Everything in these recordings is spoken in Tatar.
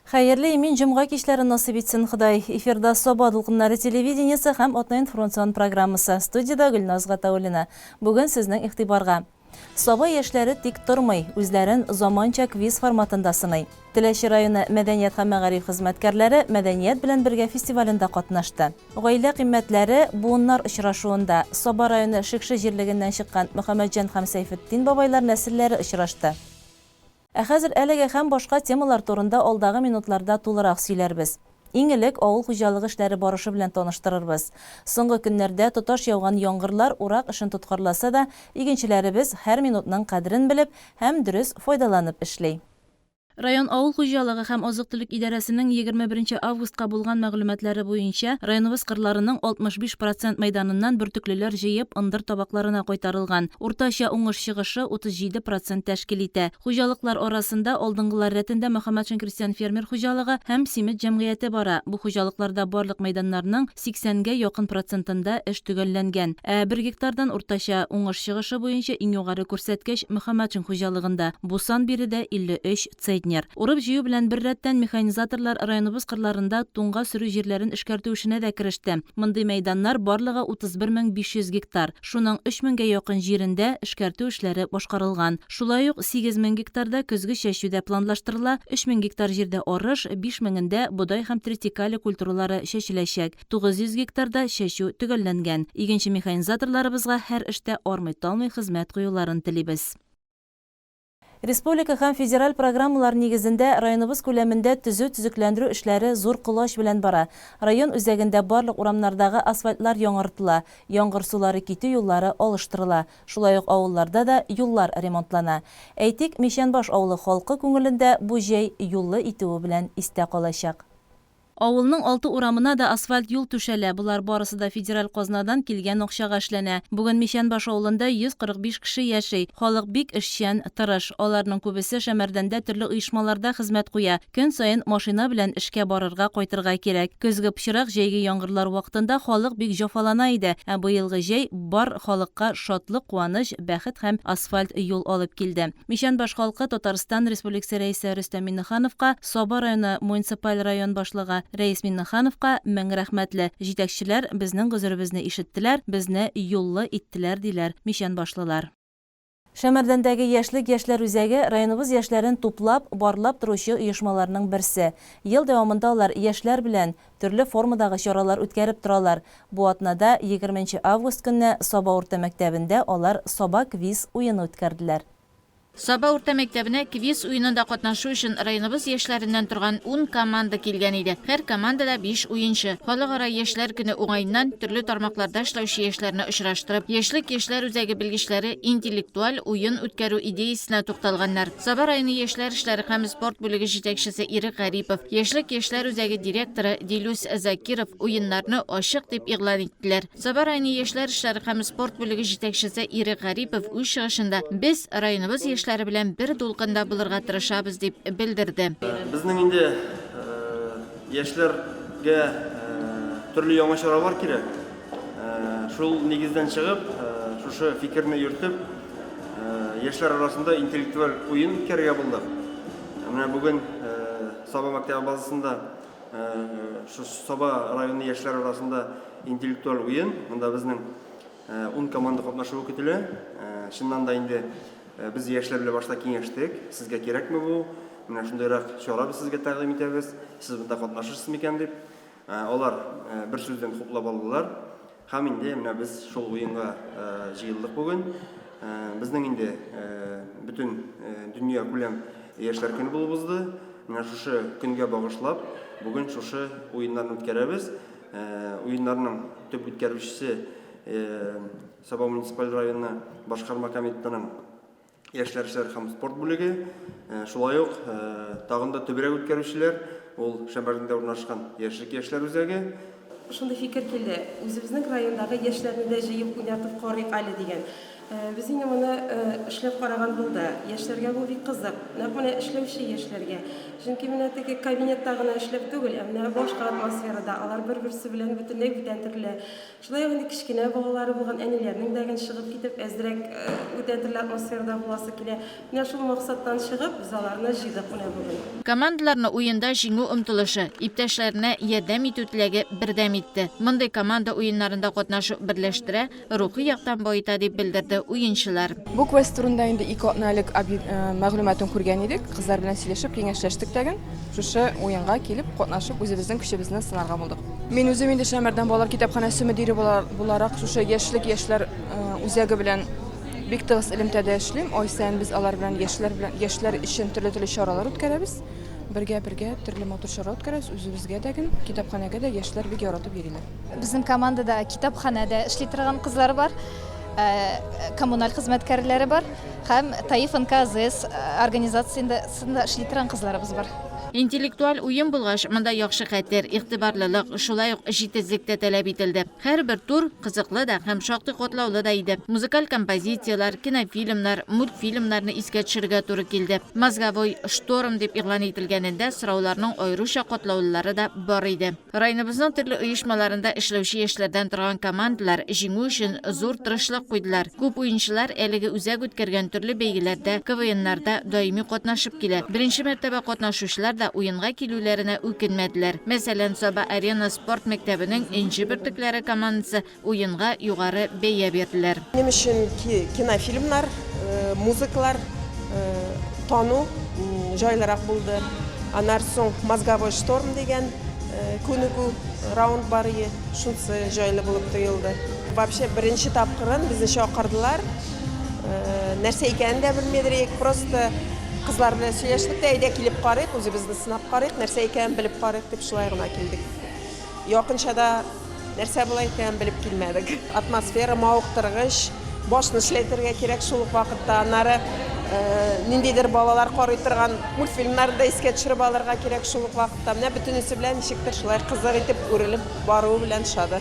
Хәерле имин җомга кичләрен насыйп итсен Ходай. Эфирда Соба дулкыннары телевидениесе һәм Атна информацион программасы. Студияда Гөлназ Гатауллина. Бүген сезнең игътибарга. Соба яшьләре тик тормый, үзләрен заманча квиз форматында сынай. Теләче районы мәдәният һәм мәгариф хезмәткәрләре мәдәният белән бергә фестивалендә катнашты. Гаилә кыйммәтләре буыннар очрашуында Соба районы Шикши җирлегеннән чыккан Мөхәммәтҗан һәм Сәйфетдин бабайлар нәселләре очрашты. Хәзер әлеге һәм башка темалар турында алдагы минутларда тулырак сөйләрбез. Иң элек авыл хуҗалыгы эшләре барышы белән таныштырырбыз. Соңгы көннәрдә тоташ яуган яңгырлар урак эшен тоткарласа да, игенчеләребез һәр минутның кадерен белеп һәм дөрес файдаланып эшли. Район авыл хуҗалыгы һәм азык-төлек идарәсенең 21 августка булган мәгълүматлары буенча, районыбыз кырларының 65% мәйданыннан бөртеклеләр җыеп ындыр табакларына кайтарылган. Уртача уңыш чыгышы 37% тәшкил итә. Хуҗалыклар арасында алдынгылар рәтендә Мөхәммәтҗан крестьян фермер хуҗалыгы һәм Симет җәмгыяте бара. Бу хуҗалыкларда барлык мәйданнарның 80-гә якын процентында эш төгәлләнгән. 1 гектардан уртача уңыш чыгышы буенча иң югары күрсәткеч Мөхәммәтҗан хуҗалыгында. Бу сан биредә 53 центнер. Урып җыю белән бер рәттән механизаторлар районыбыз кырларында туңга сөрү җирләрен эшкәртү эшенә дә кереште. Мондый мәйданнар барлыгы 31500 гектар. Шуның 3000-гә якын җирендә эшкәртү эшләре башкарылган. Шулай ук 8000 гектарда көзге чәчүдә планлаштырыла, 3000 гектар җирдә арыш, 5000-дә бодай һәм третикале культуралары чәчеләчәк. 900 гектарда чәчү төгәлләнгән. Игенче механизаторларыбызга һәр эштә армый-талмый хезмәт куюларын телибез. Республика һәм федераль программалар нигезендә районыбыз күләмендә төзекләндерү эшләре зур кулач белән бара. Район үзәгендә барлык урамнардагы асфальтлар яңартыла, яңгыр сулары китү юллары алыштырыла. Шулай ук авылларда да юллар ремонтлана. Әйтик, Мишәнбаш авылы халкы күңелендә бу җәй юллы итүе белән истә калачак. Авылның 6 урамына да асфальт юл түшәлә. Булар барысы да федераль казнадан килгән акчага эшләнә. Бүген Мишәнбаш авылында 145 кеше яши. Халык бик эшчән, тырыш. Аларның күбесе Шәмәрдәндә төрле оешмаларда хезмәт куя. Көн саен машина белән эшкә барырга, кайтырга кирәк. Көзге пычрак җәйге яңгырлар вакытында халык бик җафалана иде. Быелгы җәй бар халыкка шатлык, куаныч, бәхет һәм асфальт юл алып килде. Мишәнбаш халкы Татарстан Республикасы рәисе Рөстәм Миннехановка, Соба районы муниципаль район башлыгы Рәис Миннехановка мең рәхмәтле. Җитәкчеләр безнең гозеребезне ишеттеләр, безне юллы иттеләр диләр Мишәнбашлылар. Шәмәрдәндәге яшьләр үзәге районыбыз яшьләрен туплап, барлап торучы оешмаларның берсе. Ел дәвамында алар яшьләр белән төрле формадагы чаралар үткәреп торалар. Бу атнада 20 август көнне Соба урта мәктәбендә алар Соба квиз уены үткәрделәр. Соба урта мәктәбенә квиз уенында катнашу өчен районыбыз яшьләреннән торган 10 команда килгән иде. Һәр командада 5 уенчы. Халыкара яшьләр көне уңаеннан төрле тармакларда эшләүче яшьләрне очраштырып, яшьлек үзәге белгечләре интеллектуаль уен үткәрү идеясенә тукталганнар. Соба районы яшьләр эшләре һәм спорт бүлеге җитәкчесе Ирек Гарипов, яшьлек үзәге директоры Дилүс Закиров уеннарны ачык дип игълан иттеләр. Соба районы яшьләр эшләре һәм спорт бүлеге җитәкчесе Ирек Гарипов үз чыгышында без районыбыз белән бер дулкында булырга тырышабыз дип белдерде. Безнең инде яшьләргә төрле яңа чаралар кирәк. Шул нигездән чыгып, шушы фикерне йөртеп, яшьләр арасында интеллектуаль уен үткәрергә булдык. Менә бүген Соба мәктәбе базасында шу Соба районы яшьләр арасында интеллектуаль уен, монда безнең 10 команда катнашуы көтелә. Шуннан да инде biz яшьләр белән башта киңәштек. Сезгә кирәкме бу? Менә шундыйрак чара без сезгә тәкъдим итәбез. Сез монда катнашырсыз микән дип. Алар бер сүздән хуплап алдылар. Һәм инде менә без шул уенга җыелдык бүген. Безнең инде бөтен дөнья күләм яшьләр көне булып узды. Менә шушы көнгә багышлап, бүген шушы уеннарны үткәрәбез. Уеннарның төп үткәрүчесе Соба муниципаль районы башкарма комитетының яшьләр эшләре һәм спорт бүлеге. Шулай ук тагын да төбрәк үткәрүчеләр, ул Шәмәрдәндә урнашкан яшьләр үзәге. Шундый фикер килде. Үзебезнең райондагы яшьләрне дә җыеп уйнатып карыйк әле дигән. Biz yine bunu işlep karagan buldu. Yaşlarga bu bir kızık. Nakmine işlevşi yaşlarga. Çünkü minnetteki kabinettagına işlep tugul. Emne boşka atmosferada. Alar bir-birisi bilen bütünlek biten türlü. Şulay hani kişkine bağları bulgan enilerinin dagın çıkıp gidip ezdirek biten türlü atmosferada bulası kile. Mine şul maksattan çıkıp biz alarına jıydık buna bugün. Komandalarni o'yinda jingu umtilishi, iptashlarına yordam etүү tilagi birdam etdi. Bunday komanda o'yinlarida qatnashib birlashtira, ruhiy yoqdan boyita deb bildirdi o'yinchilar. Bu quest turunda endi 2 atnalik ma'lumotni ko'rgan edik. Qizlar bilan silashib, kengashlaşdik degan. Shusha o'yinga kelib qatnashib, o'zimizning kuchimizni sinarga bo'ldik. Men o'zim endi Shamardan bolalar kitobxonasi mudiri bo'larak shusha yoshlar o'zagi bilan bek tig'iz ilmda ishlayman. Oy sayin biz ular bilan yoshlar uchun turli choralar o'tkazamiz. Birga turli motor choralar o'tkazamiz. O'zimizga degan kitobxonaga da yoshlar bek yoritib yurilar. Bizning komandada kitobxonada ishlaydigan qizlar bor. Kommunal xizmatkorlari bor. Ham Taif NKZS organizatsiyasida ishlaydigan qizlarimiz bor. Intellektual o'yin bo'lg'ach, bunda yaxshi xatir, ig'tiborlilik, shulay uq jitizlikda talab etildi. Har bir tur qiziqli-da, ham shoqti qotlovli-da edi. Muzikal kompozitsiyalar, kinofilmlar, multfilmlarni esga tushirga to'g'ri keldi. Mazgavoy shtorm deb e'lon etilganida sinovlarning ayrisha qotlovlari da bor edi. Rayonimizning turli uyushmalarida ishlovchi yoshlardan turgan komandalar jingu uchun zo'r tirishlik qo'ydilar. Ko'p o'yinchilar eliga uzak o'tkazgan turli belgilarda, KVNlarda doimiy qatnashib keladi. Birinchi martaba qatnashuvchilar o'yinga keluvlarini o'kinmadilar. Masalan, Soba Arena sport maktabining inchi birliklari komandasi o'yinga yuqori beya berdilar. Benim için kinofilmlar, muzikalar, tonu joylarak buldu. Anar soң Mazgavoy Шторм деген konuku round barıya şunsı joylı bulup tuyuldu. Вообще birinci tapkırın bizni şoqırdılar. Нәрсе екенін de bilmedirek, просто kızlar bilan сөйләштек тә әйдә килеп карыйк, үзебезне сынап карыйк, нәрсә икәнен белеп карыйк дип шулай гына килдек. Якынчада нәрсә була икәнен белеп килмәдек. Атмосфера мавыктыргыч, башны эшләтергә кирәк шул ук вакытта. Аннары ниндидер балалар карый торган мультфильмнарда искә төшереп алырга кирәк шул ук вакытта. Менә бөтенесе белән ничектер шулай кызык итеп үрелеп баруы белән шады.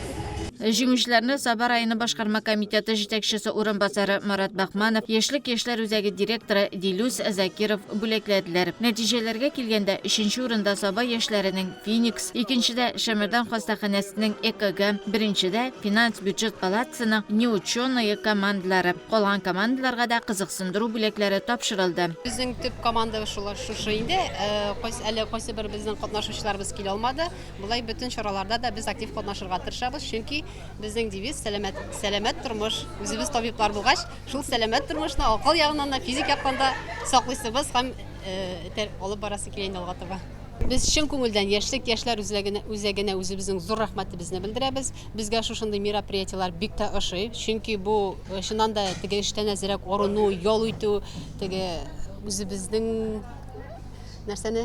Җиңүчеләрне Саба районы башкарма комитеты җитәкчесе урынбасары Марат Бахманов, яшьлек үзәге директоры Дилүс Закиров бүләкләделәр. Нәтиҗәләргә килгәндә 3нче урында Саба яшьләренең Феникс, 2нчедә Шәмәрдан хастаханәсенең ЭКГ, 1нчедә Финанс бюджет палатасының неучёные командалары. Калган командаларга да кызыксындыру бүләкләре тапшырылды. Безнең төп команда шушы инде. Кайсы бер безнең катнашучыларыбыз килә алмады. Булай бөтен чараларда да без актив катнашырга тырышабыз, чөнки безнең девиз сәламәт тормыш. Үзебез табиблар булгач, шул сәламәт тормышны акыл ягыннан да, физик яктан да саклыйсыбыз һәм алып барасы килә инде алга таба. Biz чын күңелдән яшьләр үзәгенә үзебезнең зур рәхмәтебезне белдерәбез. Безгә шушындый мероприятиялар бик тә ошый, чөнки бу чыннан да теге эштән әзрәк арыну, ял итү, теге үзебезнең нәрсәне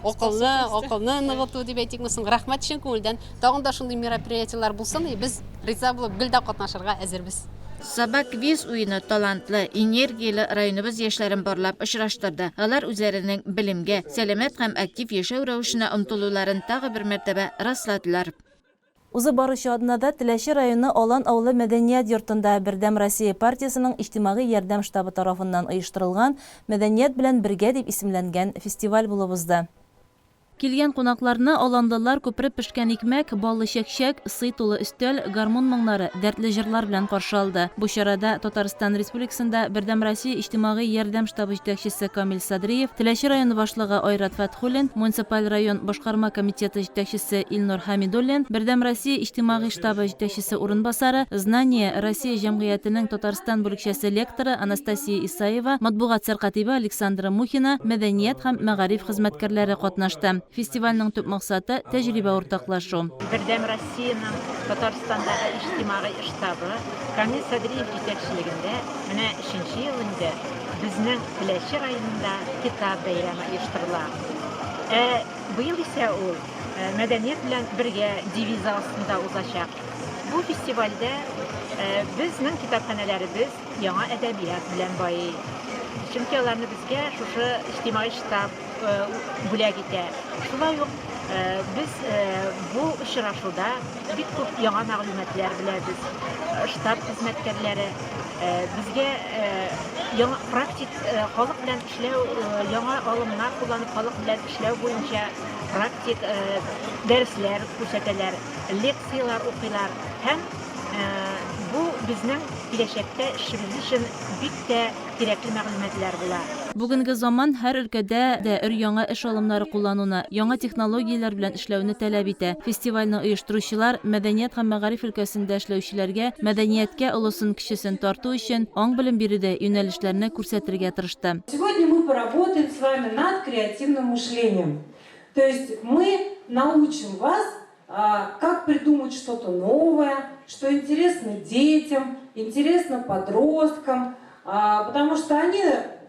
акылны ныгыту дип әйтикме соң, рәхмәт чын күңелдән. Тагын да шундый мероприятиялар булсын, без риза булып гел дә катнашырга әзербез. Саба квиз уйыны талантлы, энергиялы районыбыз яшьләрен барлап очраштырды. Алар үзләренең билимгә, сәламәт һәм актив яшәү рәвешенә омтылуларын тагы бер мәртәбә расладылар. Узы барышы аднада Теләши районы Алан авылы мәдәният йортында Бердәм Россия партиясының иҗтимагый ярдәм штабы тарафыннан оештырылган мәдәният белән бергә дип исемләнгән фестиваль булып узды. Килгән кунакларны аландылар күпер пешкән икмәк, баллы чәкчәк, сый тулы өстәл, гармун моңнары, дәртле җырлар белән каршы алды. Бу чарада Татарстан Республикасында Бердәм Россия иҗтимагый ярдәм штабы җитәкчесе Камил Садриев, Теләши районы башлыгы Айрат Фатхуллин, муниципаль район башкарма комитеты җитәкчесе Илнур Хамидуллин, Бердәм Россия иҗтимагый штабы җитәкчесе урынбасары, Знание Россия җәмгыятенең Татарстан бүлекчәсе лекторы Анастасия Исаева, матбугат сәркатибы Александра Мухина, мәдәният һәм мәгариф хезмәткәрләре катнашты. Фестивальнең төп максаты тәҗрибә уртаклашу. Бердәм Россиянең Татарстандагы иҗтимагый штабы Камил Садриев җитәкчелегендә менә 3нче елында безнең Теләши районында китап бәйрәме оештырыла. Быел исә ул мәдәният белән бергә девизы астында узачак. Бу фестивальдә безнең китапханәләребез яңа әдәбият белән байый. Чөнки аларны безгә шушы иҗтимагый штаб бүләк итә. Шулай ук biz bu очрашуда бик күп яңа мәгълүматлар беләбез. Штаб хезмәткәрләре безгә яңа практик халык белән эшләү, яңа алымнар кулланып халык белән эшләү буенча практик дәресләр күрсәтәләр, лекциялар укыйлар һәм bu безнең киләчәктә эшебез өчен бик тә кирәкле мәгълүматлар була. Бүгенге заман һәр өлкәдә дә яңа эш алымнары куллануны, яңа технологияләр белән эшләүне таләп итә. Фестивальне оештыручылар мәдәният һәм мәгариф өлкәсендә эшләүчеләргә мәдәнияткә олысын кичесен тарту өчен аң белем бирүдә юнәлешләрне күрсәтергә тырышты. Сегодня мы поработаем с вами над креативным мышлением. То есть мы научим вас, как придумать что-то новое, что интересно детям, интересно подросткам, потому что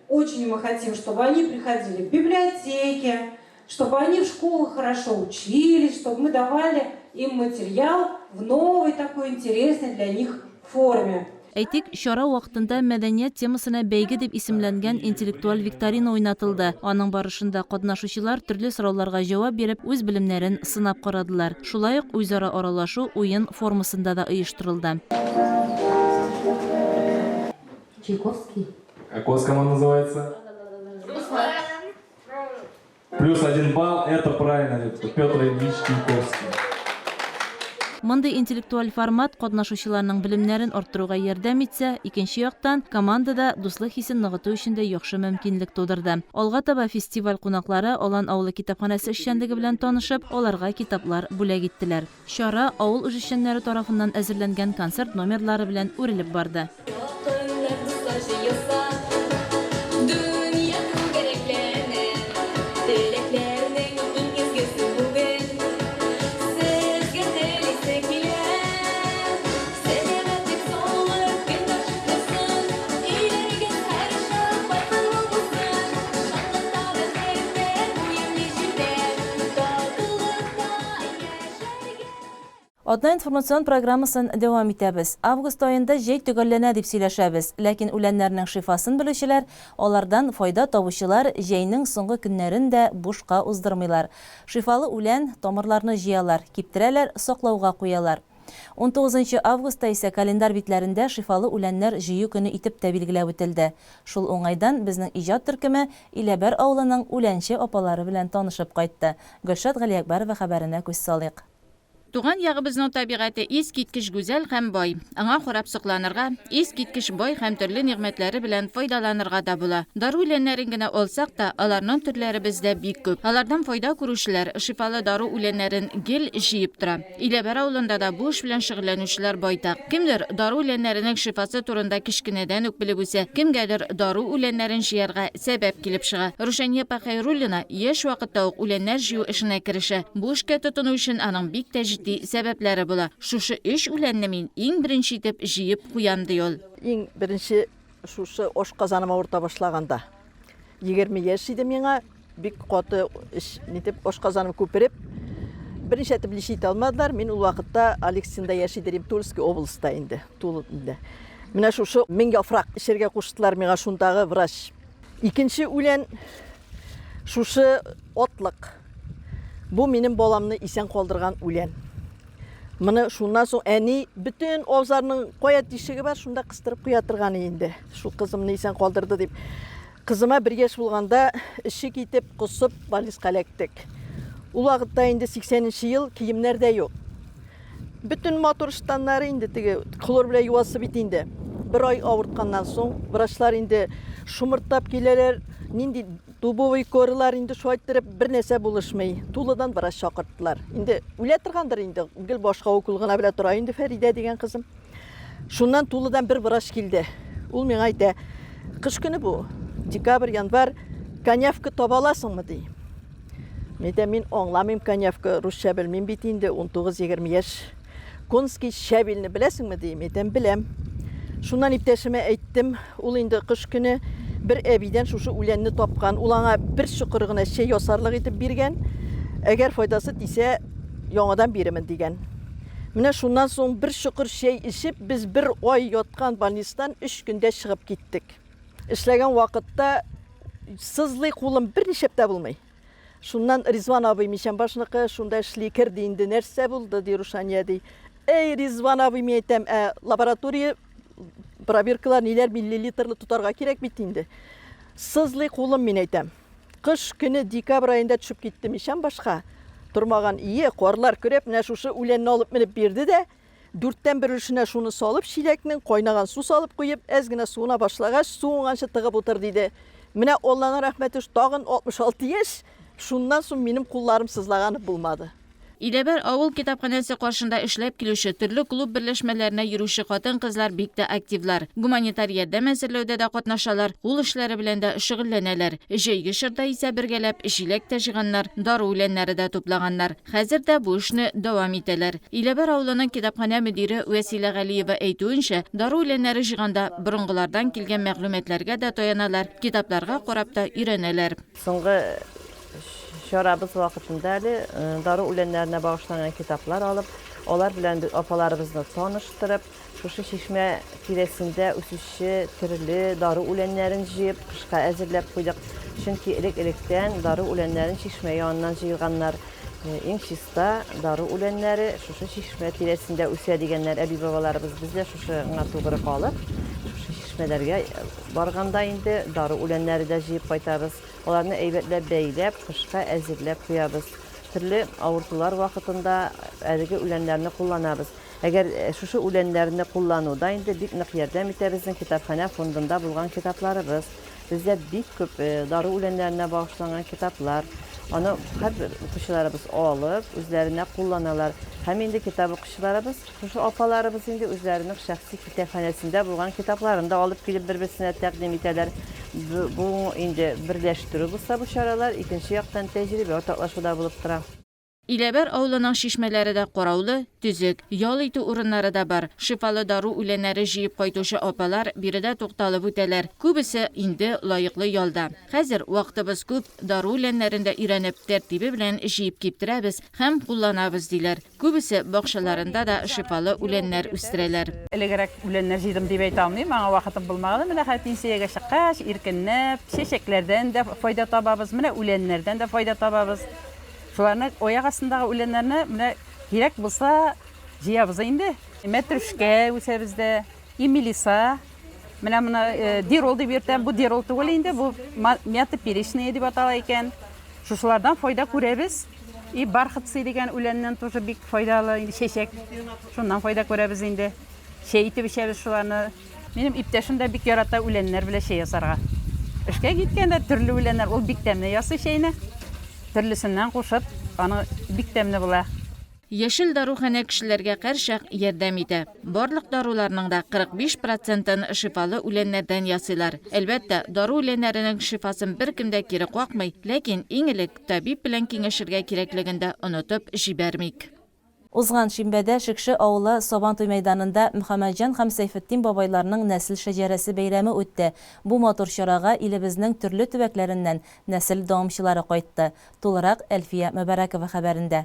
очень мы хотим, чтобы они приходили в библиотеки, чтобы они в школах хорошо учились, чтобы мы давали им материал в новой такой интересной для них форме. Әйтик, чара вакытында мәдәният темасына бәйге дип исемләнгән интеллектуаль викторина уйнатылды. Аның барышында катнашучылар төрле сорауларга җавап биреп, үз белемнәрен сынап карадылар. Шулай ук үзара аралашу уен формасында да оештырылды. Чайковский. Как у вас команда называется? +1 балл, это правильно, Петр Ильич Чайковский. Мондый интеллектуаль формат катнашучыларның белемнәрен арттыруга ярдәм итсә, икенче яктан командада дуслык хисен ныгыту өчен дә яхшы мөмкинлек тудырды. Алга таба фестиваль кунаклары Алан авылы китапханәсе эшчәнлеге белән танышып, аларга китаплар бүләк иттеләр. Чара авыл эшчәннәре тарафыннан әзерләнгән концерт номерлары белән үрелеп барды. Одна информацион программасын дәвам итәбез. Август айында җәй төгәлләнә дип сөйләшәбез, ләкин үләннәрнең шифасын белүчеләр, алардан файда табучылар җәйнең соңгы көннәрен дә бушка уздырмыйлар. Шифалы үлән тамырларны җыялар, киптерәләр, саклауга куялар. 19 августта исә календар битләрендә шифалы үләннәр җыю көне итеп тә билгеләп үтелде. Шул уңайдан безнең иҗат төркеме Иләбәр авылының үләнче апалары белән танышып кайтты. Гөлшат Галиякбарова хәбәренә күз салыйк. Туган ягыбызның табигате искиткеч гүзәл һәм бай. Аңа карап сокланырга, искиткеч бай һәм төрле нигъмәтләре белән файдаланырга да була. Дару үләннәрен генә алсак та, аларның төрләре бездә бик күп. Алардан файда күрүчеләр шифалы дару үләннәрен гел җыеп тора. Иләбәр авылында да бу эш белән шөгыльләнүчеләр байтак. Кемдер дару үләннәренең шифасы турында кичкенәдән үк белеп үсә, кемгәдер дару үләннәрен җыярга сәбәп килеп чыга. Рушания Пахайруллина яшь вакытта ук үләннәр җыю эшенә керешә. Бу эшкә тотыну өчен аның бик тә сәбәпләре була. Шушы эш үләнне мин иң беренче итеп җыеп куям ди ул. Иң беренче шушы ош казаныма урта башлаганда 20 яшь иде миңа, бик каты эш нитеп ош казаным күпереп, беренче итеп лишит алмадылар. Мин ул вакытта Алексинда яшь идем, Тульский областта инде, Тулында. Менә шушы 1000 яфрак эшергә куштылар миңа шундагы врач. Икенче үлән шушы отлык. Бу минем баламны исән калдырган үлән. Мына шуннан соң әни бүтән авызларның кая тишеге бар, шунда кыстырып куя торган инде. Шу кызымны исән калдырды дип. Кызыма 1 яшь булганда ишек китеп кусып больницка эләктек. Ул вакытта инде 80нче ел киемнәр дә юк. Бүтән мотор штаннары инде теге хлор белән юасы бит инде. 1 ай авыртканнан соң врачлар инде шумыртап киләләр, нинди дубовый корылар инде шуайттырып бер нәрсә булышмый. Тулыдан врач чакырттылар. Инде үлә торгандыр инде. Гел башка укул гына белә тора инде Фәридә дигән кызым. Шуннан Тулыдан бер врач килде. Ул миңа әйтә: "Кыш көне бу, декабрь, январь, коньявка таба аласыңмы?" ди. Мин аңламыйм коньявка, русча белмим бит инде, 19-20 яшь. Конский шәбилне беләсеңме ди? Мен беләм. Шуннан иптәшемә әйттем, ул инде кыш көне bir әбидән шушы үләнне тапкан, ул аңа 1 чукыр гына чәй ясарлык итеп биргән. Әгәр файдасы тисә, яңадан бирәмен дигән. Менә шуннан соң 1 чукыр чәй ичеп, без 1 ай яткан больницадан 3 көндә чыгып киттек. Эшләгән вакытта сызлый кулым берничә дә булмый. Шуннан Ризван абый мишән башныкы, шунда эшли кирди инде, нәрсә булды ди Рушания ди. Эй, Ризван абый, мен әйтәм, лаборатория пробиркалар ниләр миллилитрлы тутарга кирәк бит инде. Сызлый кулым, мен әйтәм. Кыш көне декабрь айында төшеп китте мишән башка. Тормаган ие, карлар көрәп, менә шушы үләнне алып менеп бирде дә, 4тән 1 өлешенә шуны салып, чиләкнең кайнаган су салып куеп, әз генә суына башлагач, суынганчы тыгып утыр диде. Менә Алланың рәхмәте, тагын 66 яшь, шуннан соң минем кулларым сызлаганы булмады. Иләбәр авыл китапханәсе каршында эшләп килүче төрле клуб берләшмәләренә йөрүче хатын-кызлар бик тә активлар. Гуманитар ярдәм әзерләүдә дә катнашалар, кул эшләре белән дә шөгыльләнәләр. Җәйге чорда исә бергәләп җиләк тә җыйганнар, дару үләннәре дә туплаганнар. Хәзер дә бу эшне дәвам итәләр. Иләбәр авылының китапханә мөдире Вәсилә Галиева әйтүенчә, дару үләннәре җыйганда борынгылардан килгән мәгълүматларга да таяналар, китапларга карап та өйрәнәләр. Соңгы şarabız vaqtında darı үләннәренә bağışlanan kitaplar alıp, onlar bilen apalarımızla tanıştırıp, şuşu şişme tiresinde üsüşü türlü darı үләннәрен jiyip, kışka əzirləb koyduk. Çünkü elekten darı үләннәрен şişme yanından jiyilganlar en çista darı үләннәре şuşu şişme tiresinde üsüyə degenler əbi babalarımız bizde şuşu ŋatılgırı kalıp, şişmelerge barganda indi darı үләннәре de jiyip qaytabız. Onlarını eybetlep, beylep, kışka əzirlep koyabız. Türlü avurtular vaxtında ədigi үләnlərini kullanabız. Eğer şuşu үләnlərini kullanıda indi bik nıq yerden bitəbizin kitapxana fondunda bulgan kitaplarımız. Bizde bik köp darı үләnlərinə bağışlanan kitaplar. Onu her kişilerimiz alıp, üzerine kullanırlar. Hem indi kitabı kişilerimiz, şu apalarımız indi üzerine şəxsi kitapxanasında bulgan kitaplarını da alıp gelip bir-birisine təqdim etələr. Bu indi birləşdirib bu şaralar ikinci yaqdan təcrübə ortaqlaşmada bulub tura. İləbər avılının şişmələri də qoraulu, düzük, yol iti urunları da var. Şifalı darı үләннәре jiyib qaytuşu apalar birdə toxtalıb ütələr. Kübisi indi layıqlı yolda. Həzir vaqtımız küp darı үләннәрində irənib tərtibi bilən jiyib kiptirəbiz, həm kullanabız dilər. Kübisi bağçalarında da şifalı үләннәр üstürələr. Элегрәк үләннәр җыйдым дип әйтә алмыйм, аңа вакытым булмаган. Менә пенсиягә чыккач, иркенләп, чәчәкләрдән дә файда табабыз, менә үләннәрдән дә файда табабыз. Шуларны аяк астындагы үләннәрне менә кирәк булса җыябыз инде. Мәтрүшкә үсәбездә, Емелиса, менә моны дирол дип йөртәм, бу дирол түгел инде, бу мята перечная дип атала икән. Шушылардан файда күрәбез. И бархатсы дигән үләннән тоже бик файдалы инде чәчәк. Шуннан файда күрәбез инде. Чәй итеп эчәбез шуларны. Минем иптәшем дә бик ярата үләннәр белән чәй ясарга. Эшкә киткәндә төрле үләннәр, ул бик тәмле ясый чәйне. Төрлесеннән кушып, аны бик тәмле була. Yeşil дарухана кешеләргә каршы ярдәм итә. Барлык даруларның да 45%-ын шифалы үләннәрдән ясыйлар. Әлбәттә, дару үләннәренең шифасын беркем дә кире какмый, ләкин иң элек табиб белән киңәшергә кирәклеген дә онытып җибәрмик. Узган шимбәдә Шикше авылы Сабантуй мәйданында Мөхәммәтҗан һәм Сәйфетдин бабайларның нәсел шәҗәрәсе бәйрәме үтте. Бу матур чарага илебезнең төрле төбәкләреннән нәсел дәвамчылары кайтты. Тулырак Әлфия Мөбәрәкова хәбәрендә.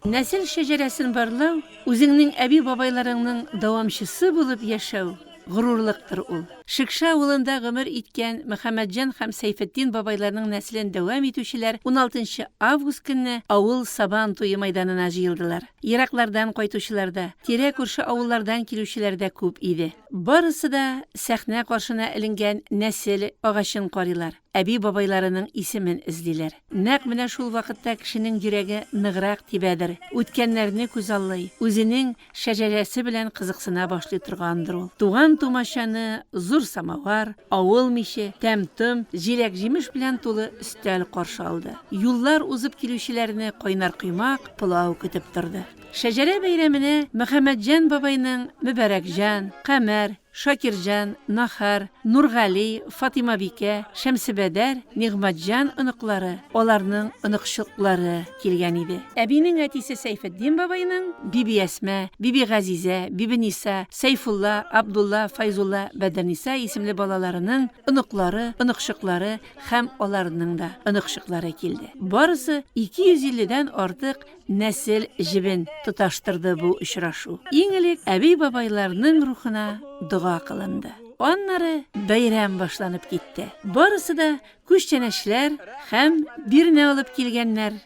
Нәсел шәҗәрәсен барлау, үзеңнең әби-бабайларыңның дәвамчысы булып яшәү горурлыктыр ул. Шикше авылында гомер иткән Мөхәммәтҗан һәм Сәйфетдин бабайларның нәселен дәвам итүчеләр 16 август көнне авыл Сабантуй мәйданына җыелдылар. Ераклардан кайтучылар да, тирә-күрше авыллардан килүчеләр дә күп иде. Барысы да сәхнә каршына эленгән нәсел агачын карыйлар. Әби-бабайларының исемен эзлиләр. Нәкъ менә шул вакытта кешенең йөрәге ныграк тибәдер. Үткәннәрне күз аллый, үзенең шәҗәрәсе белән кызыксына башлый торгандыр ул. Туган тумачаны, зур самавар, авыл мише, тәм-том, җиләк-җимеш белән тулы өстәл каршы алды. Юллар узып килүчеләрне кайнар коймак, пылау көтеп торды. Шәҗәрә бәйрәменә Мөхәммәтҗан бабайның Мөбәрәкҗан, Камәр, Шакирҗан, Нахар, Нургали, Фатима бикә, Шәмсебәдәр, Нигъмәтҗан оныклары, аларның оныкчыклары килгән иде. Әбинең әтисе Сәйфетдин бабайның Биби Әсмә, Биби Газизә, Биби Ниса, Сәйфулла, Абдулла, Файзулла, Бәдерниса исемле балаларының оныклары, оныкчыклары һәм аларның да оныкчыклары килде. Барысы 250-дән артык нәсел җибен тоташтырды бу очрашу. Иң элек әби-бабайларның рухына дуга кылынды. Аннары бәйрәм башланып китте. Барысы да күчтәнәчләр һәм бирне алып килгәннәр.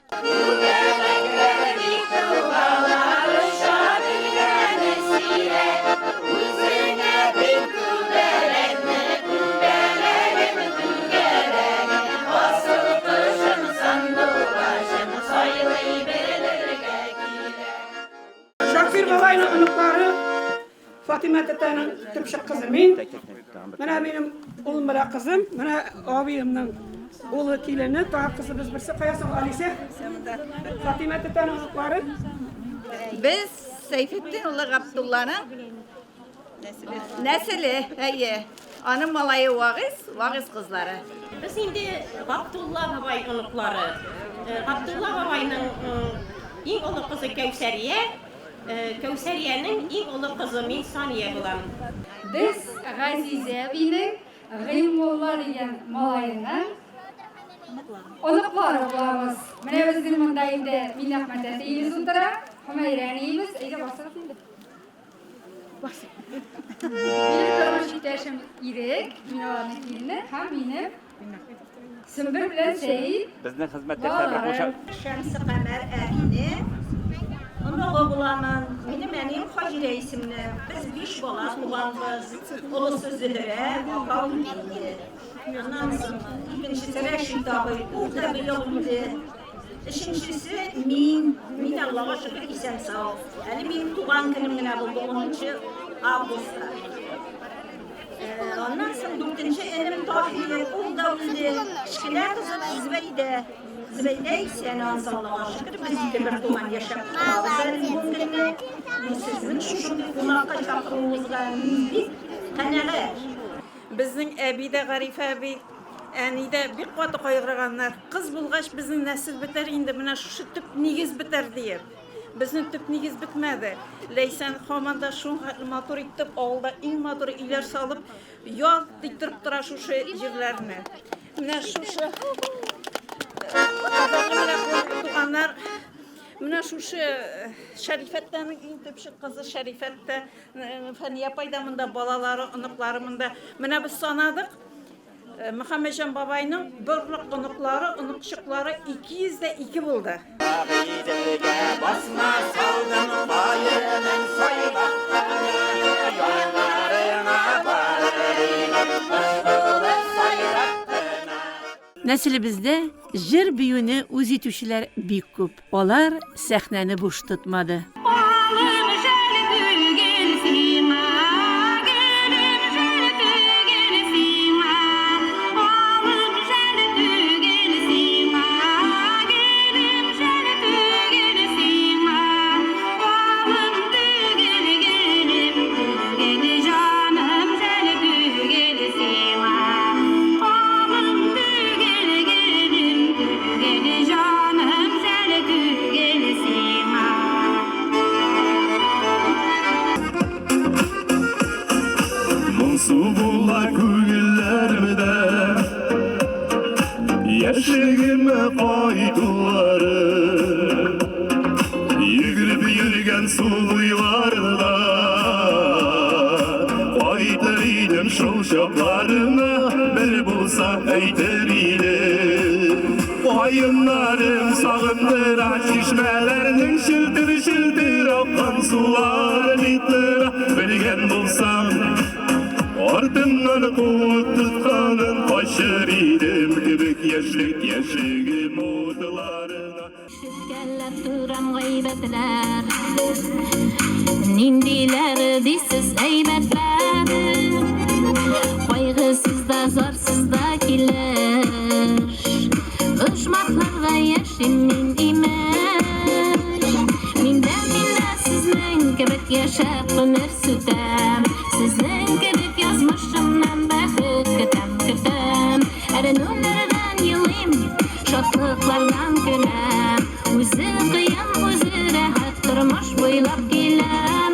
Şakir babayla ınıkları Fatima Tete'nin tümşük kızı min. Bana benim oğlum bana kızım. Bana abimden oğlu kilini. Daha kızı biz birisi kayasın Alise. Fatima Tete'nin ınıkları. Biz Seyfettin Ulu Abdullah'ın nesili. Anın malayı Vagiz kızları. Biz şimdi Abdullah babay ınıkları. Abdullah babayının en ulu kızı Kevseriye. Kevseriye'nin en ulu kızı min Saniye bulan. Biz Gazize abinin Gılmoğullar деген malayından ınıkları bulamız. Mene bizim mındayında min Ahmet Ateyimiz untera, Hümeyrani'miz, eyde basarız şimdi. Benim tanış iteşim İrek, min olanın kilini, hem benim Sümbül bilen Seyit. Bizning xizmatda tebrik o'sha Şemsi Kamer Ergini. Onu bulanın, benim Hacire isimli. Biz 5 bola kullanımız. Ulusu Zidre, Akal Bilgi. Ondan sonra ikincisi Reşit abi, burada bir yolumdu. Üçüncüsü min Allah'a şükür isen sağ ol. Yani benim tuğan günümüne buldu 10. Ağustos'ta. Ondan sonra dördüncü elim Tahir, o da öldü. Şkiler kızı Zübeyde isen Allah'a şükür biz bir tuğan yaşadık. Ağızların bu günü sizin şu kulakka çapırımızdan bir kaneler. Bizning Abida Garife abi Anida bir qat qo'yganlar. Qiz bo'lg'ach bizning nasl bitar endi mana shu tip negiz bitar deyib. Bizning tip negiz bitmadi. Leysan xomanda shu motor itib oldi, eng motor uylar solib, yo'l diktirib tura shu yerlarni. Mana shu tuğanlar Mana shu Şərifətlərin eng tepşik qızı Şərifətdə Fəniyə paydamında balaları, ınıqlarımında mana biz sanadıq. Muhammedcan babayının bir ınıqları, ınıqşıqları 202 buldu. Basma saldım bayının soybaqlarına, yollarına barırım, Нәселебездә җыр биюне үз итүчеләр бик күп. Алар сәхнәне буш тотмады. Subula kuyullarımda Yaşligime koyduları Yürüp yürgen suluylarda Koydur idim şu şaplarına Bir bulsa eytir idim Koyunlarım sağındıra Şişmelerinin şiltir şiltir Akkan sular bitira Bilgen bulsam Ardından kuvvet tutkanın taşır idim Kibik yaşligim odularına Şükürler turam gaybetler Nindiler disiz eybetler Kaygısız da zorsuz da kiler Işmaklarda yaşım min imer Minden sizden kibik yaşar ömür sütem Sizden kibik yazmışımdan bakıp kütem Erenlerden yılayım, şatlıklardan gülem Özü kıyam, özü rahat durmuş boylap gelem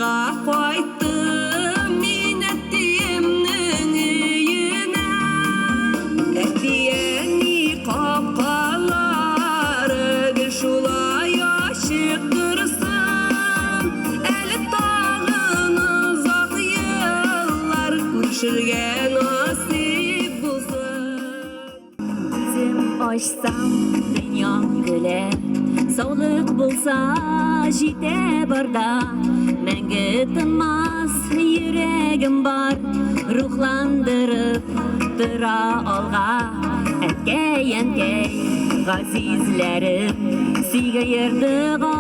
Кызларга кайттым мин әтиемнең өенә. Әтиәнни капкалары гел шулай ачык торсын. Әле тагын озак еллар күрешергә насип булсын. Күзем ачсам дөнья көлә. Саулык булса җитә барда, мәңге тынмас йөрәгем бар, рухландырып тора алга. Әткәй-әнкәй, газизләрем, сиге йырдыга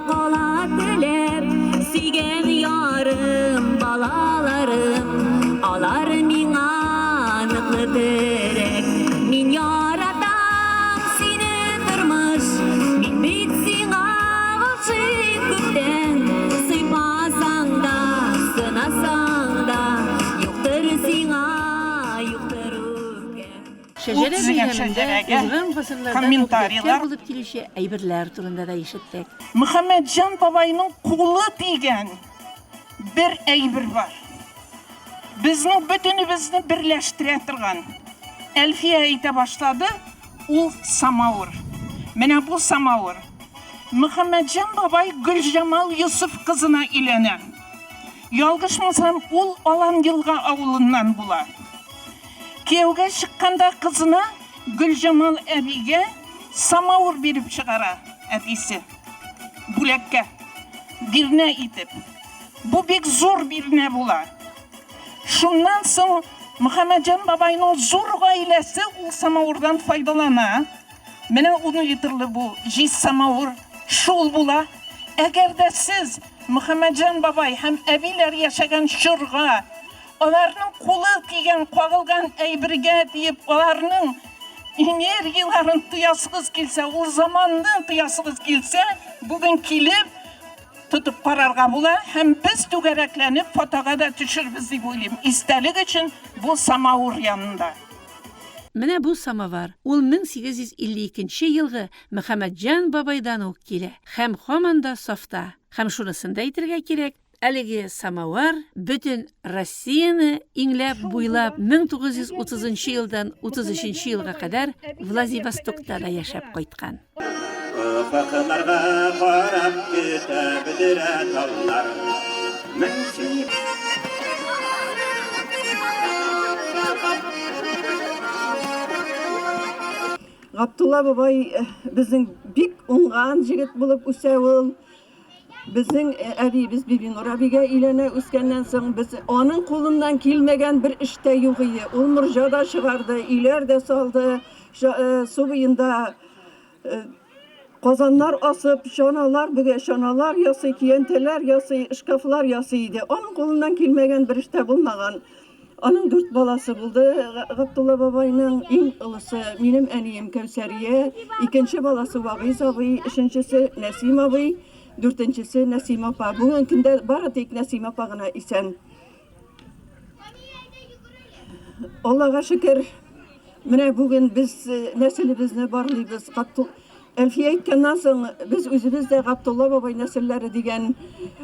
кала теләп, сөйгән ярым, балаларым, алар миңа ныклы терәк. Мин яратам сине тормыш, мин бит сиңа гашыйк күптән. Сыйпасаң да, сынасаң да, юктыр сиңа, юктыр үпкә. Шәҗәрә бәйрәмендә узган гасырларда комментарийлар булып килүче әйберләр турында да ишеттек. Мөхәммәтҗан бабайның кулы тигән бер әйбер бар. Безнең бөтенебезне берләштерә торган. Әлфия әйтә башлады, ул самавыр. Менә бу самавыр. Мөхәммәтҗан бабай Гөлҗамал Юсуф кызына өйләнә. Ялгышмасам, ул Алан елга авылыннан була. Кияүгә чыкканда кызына Гөлҗамал әбигә самавыр биреп чыгара, әтисе. Бүләккә, бирнә итеп. Бу бик зур бирнә була. Шуннан соң Мөхәммәтҗан бабайның зур гаиләсе ул самавырдан файдалана. Менә уны итерле бу җиз самавыр шул була. Әгәр дә сез Мөхәммәтҗан бабай һәм әбиләр яшәгән чорга, аларның кулы тигән кагылган әйбергә диеп, аларның энергияларын тоясыгыз килсә, ул заманны тоясыгыз килсә, бүген килеп тотып карарга була һәм без түгәрәкләнеп фотога да төшербез дип уйлыйм. Истәлек өчен бу самавыр янында. Менә бу самовар ул 1852 елгы Мөхәммәтҗан бабайдан ук килә һәм һаман да сафта. Һәм шунысын да әйтергә кирәк, әлеге самовар бөтен Россияны иңләп буйлап 1930 елдан 33 елга кадәр Владивостокта да яшәп кайткан. Ufaklarga karab gidebilir tallar. Габдулла бабай безнең бик уңган җегет булып үсә ул. Безнең әбибез Бибинур әбигә өйләнә үскәннән соң без аның кулыннан килмәгән бер эштә юк иде. Ул морҗада чыгарды, өйләр дә салды, су буенда Казаннар асып, шаналар бүге, шаналар ясый, киянтәләр ясый, шкафлар ясый иде. Аның кулыннан килмәгән бер эштә булмаган. Аның 4 баласы булды. Габдулла бабайның иң улысы минем әнием Кәүсәрия, икенче баласы Вагыз абый, өченчесе Нәсим абый, дүртенчесе Нәсим апа. Бүген көндә бары тик Нәсим апа гына исән. Аллага шөкер. Менә бүген без нәселебезне барлыйбыз. Әлфия әйткәннән соң без үзебез дә Габдулла бабай нәселләре дигән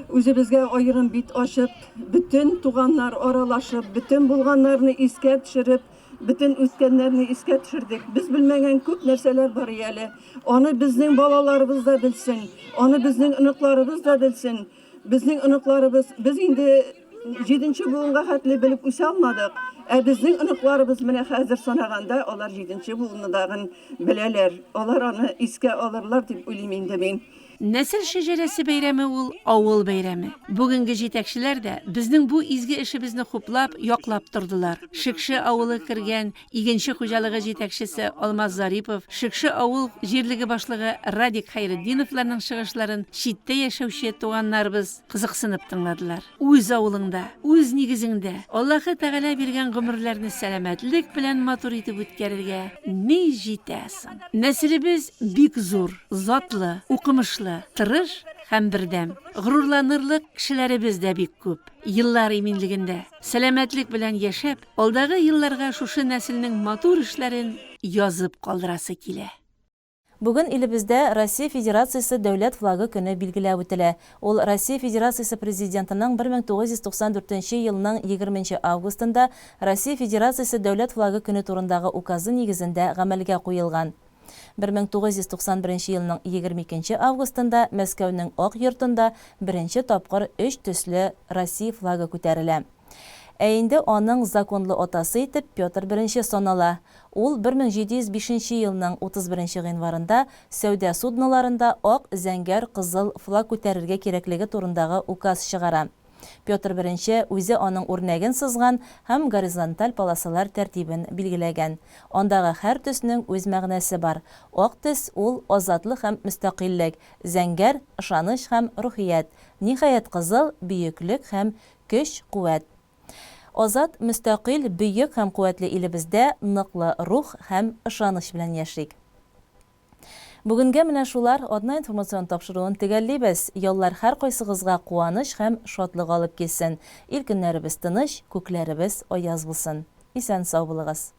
үзебезгә аерым бит ачып, бүтән туганнар аралашып, бүтән булганнарны искә төшереп, бүтән үткәннәрне искә төшердек. Без белмәгән күп нәрсәләр бар әле. Аны безнең балаларыбыз да белсен, аны безнең оныкларыбыз да белсен. Безнең оныкларыбыз, без инде 7нче буынга хәтле белеп үсә алмадык. Безнең оныкларыбыз менә хәзер санаганда алар 7нче буындагын беләләр. Алар аны искә алырлар дип уйлыйм инде мин. Нәсел шәҗәрәсе бәйрәме ул авыл бәйрәме. Бүгенге җитәкчеләр дә безнең бу изге эшебезне хуплап, яклап тордылар. Шикше авылы кергән игенче хуҗалыгы җитәкчесе Алмаз Зарипов, Шикше авыл җирлеге башлыгы Радик Хайретдиновларның чыгышларын читтә яшәүче туганнарыбыз кызыксынып тыңладылар. Үз авылыңда, үз нигезеңдә Аллаһы Тәгалә биргән гомерләрне сәламәтлек белән матур итеп үткәрергә ни җитәсең. Нәселебез бик зур, затлы, укымышлы, тырыш һәм бердәм. Горурланырлык кешеләребез дә бик күп. Еллар иминлегендә сәламәтлек белән яшәп, алдагы елларга шушы нәселнең матур эшләрен язып калдырасы килә. Бүген илебездә Россия Федерациясе дәүләт флагы көне билгеләп үтелә. Ул Россия Федерациясе президентының 1994 елның 20 августында Россия Федерациясе дәүләт флагы көне турындагы указы нигезендә гамәлгә куелган. 1991 елның 22 августында Мәскәүнең Ак йортында беренче тапкыр 3 төсле Россия флагы күтәрелә. Ә инде аның законлы атасы итеп Петр I санала. Ул 1705 елның 31 гыйнварында сәүдә судноларында ак, зәңгәр, кызыл флаг күтәрергә кирәклеге турындагы указ чыгара. Петр I үзе аның үрнәген сызган һәм горизонталь полосалар тәртибен билгеләгән. Андагы һәр төснең үз мәгънәсе бар. Ак төс ул азатлык һәм мөстәкыйльлек, зәңгәр ышаныч һәм рухият, ниһаять кызыл бөеклек һәм көч-куәт. Азат, мөстәкыйль, бөек һәм куәтле илебездә ныклы рух һәм ышаныч белән яшик. Бүгенгә менә шулар адна информацион тапшыруын төгәллибез. Яллар һәр кайсыгызга куаныч һәм шатлык алып килсен. Ил көннәребез тыныч, күкләребез аяз булсын. Исән сау булыгыз.